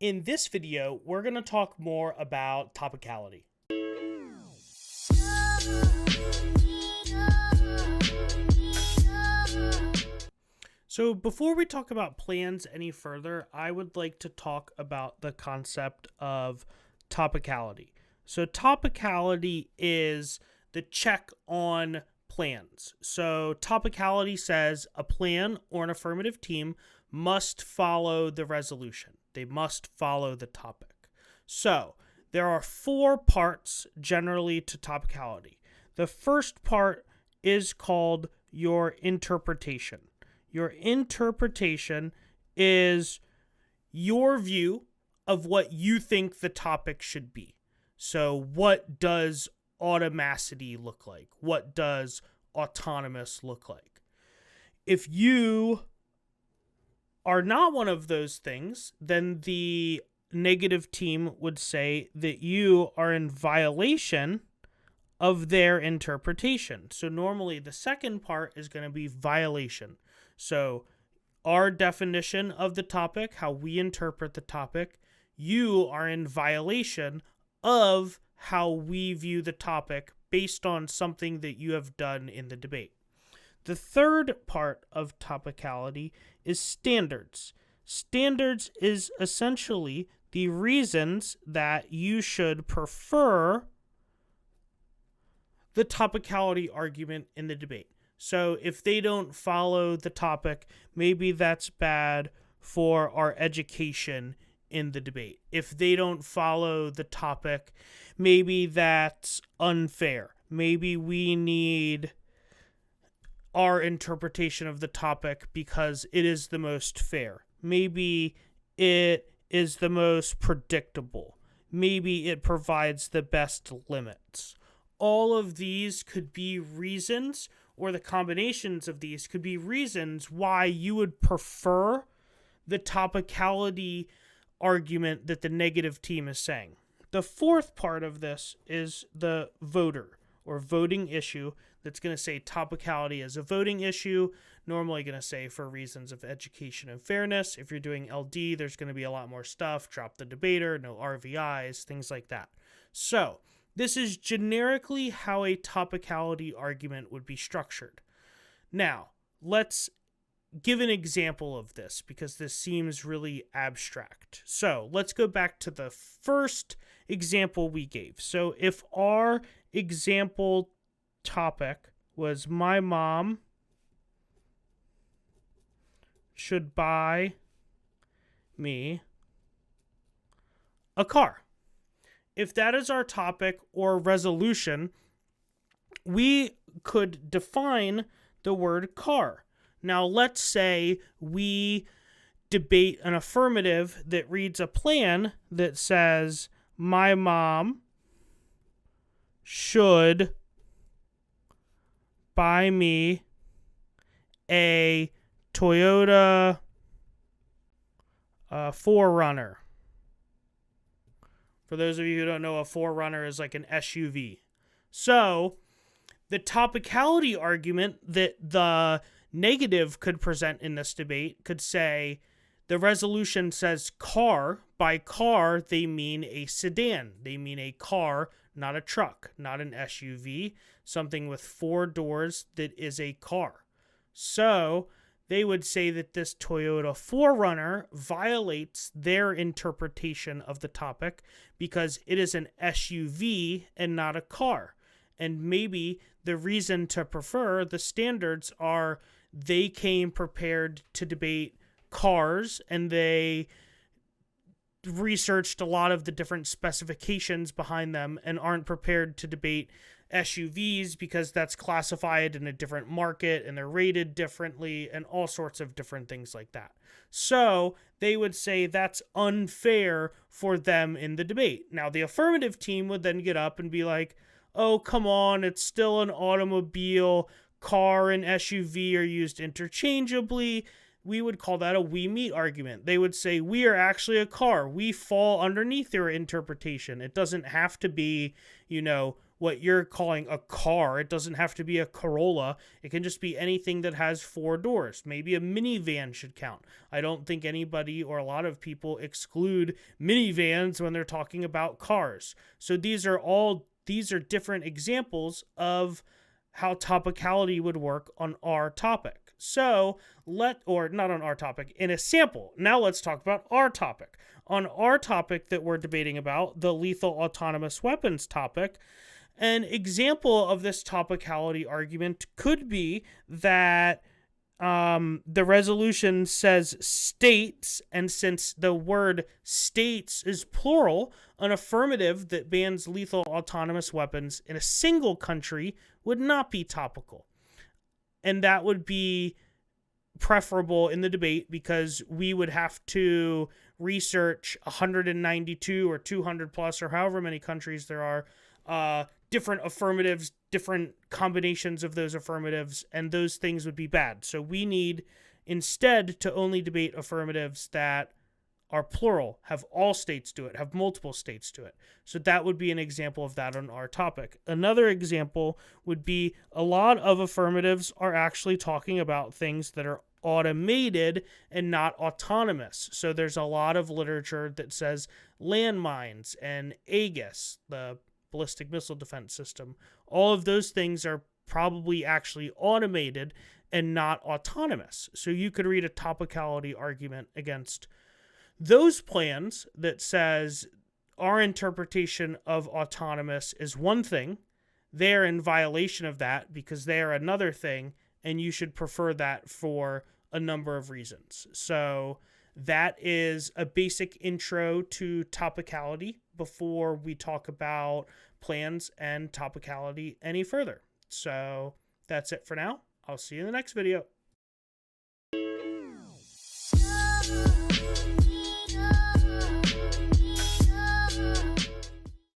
In this video, we're going to talk more about topicality. So before we talk about plans any further, I would like to talk about the concept of topicality. So topicality is the check on plans. So topicality says a plan or an affirmative team must follow the resolution. They must follow the topic. So there are 4 parts generally to topicality. The first part is called your interpretation. Your interpretation is your view of what you think the topic should be. So what does automaticity look like? What does autonomous look like? If you are not one of those things, then the negative team would say that you are in violation of their interpretation. So normally the second part is going to be violation. So our definition of the topic, how we interpret the topic, you are in violation of how we view the topic based on something that you have done in the debate. The third part of topicality is standards. Standards is essentially the reasons that you should prefer the topicality argument in the debate. So if they don't follow the topic, maybe that's bad for our education in the debate. If they don't follow the topic, maybe that's unfair. Maybe we need our interpretation of the topic because it is the most fair. Maybe it is the most predictable. Maybe it provides the best limits. All of these could be reasons, or the combinations of these could be reasons why you would prefer the topicality argument that the negative team is saying. The fourth part of this is the voter or voting issue that's going to say topicality is a voting issue, normally going to say for reasons of education and fairness. If you're doing LD, there's going to be a lot more stuff, drop the debater, no RVIs, things like that. So this is generically how a topicality argument would be structured. Now, let's give an example of this because this seems really abstract. So let's go back to the first example we gave. So if our example topic was my mom should buy me a car. If that is our topic or resolution, we could define the word car. Now, let's say we debate an affirmative that reads a plan that says, my mom should buy me a Toyota 4Runner. For those of you who don't know, a 4Runner is like an SUV. So the topicality argument that the negative could present in this debate could say the resolution says car. By car, they mean a sedan. They mean a car, not a truck, not an SUV, something with 4 doors that is a car. So they would say that this Toyota 4Runner violates their interpretation of the topic because it is an SUV and not a car. And maybe the reason to prefer the standards are they came prepared to debate cars and they researched a lot of the different specifications behind them and aren't prepared to debate SUVs because that's classified in a different market and they're rated differently and all sorts of different things like that. So they would say that's unfair for them in the debate. Now, the affirmative team would then get up and be like, oh, come on, it's still an automobile. Car and SUV are used interchangeably. We would call that a we meet argument. They would say, we are actually a car. We fall underneath their interpretation. It doesn't have to be, what you're calling a car. It doesn't have to be a Corolla. It can just be anything that has 4 doors. Maybe a minivan should count. I don't think anybody or a lot of people exclude minivans when they're talking about cars. So these are different examples of how topicality would work on our topic. So not on our topic, in a sample. Now let's talk about our topic. On our topic that we're debating about, the lethal autonomous weapons topic, an example of this topicality argument could be that the resolution says states, and since the word states is plural, an affirmative that bans lethal autonomous weapons in a single country would not be topical. And that would be preferable in the debate because we would have to research 192 or 200 plus or however many countries there are, different affirmatives, different combinations of those affirmatives, and those things would be bad. So we need instead to only debate affirmatives that are plural, have all states do it, have multiple states do it. So that would be an example of that on our topic. Another example would be a lot of affirmatives are actually talking about things that are automated and not autonomous. So there's a lot of literature that says landmines and Aegis, the ballistic missile defense system, all of those things are probably actually automated and not autonomous. So you could read a topicality argument against those plans that says our interpretation of autonomous is one thing, they're in violation of that because they are another thing, and you should prefer that for a number of reasons. So that is a basic intro to topicality before we talk about plans and topicality any further. So that's it for now. I'll see you in the next video.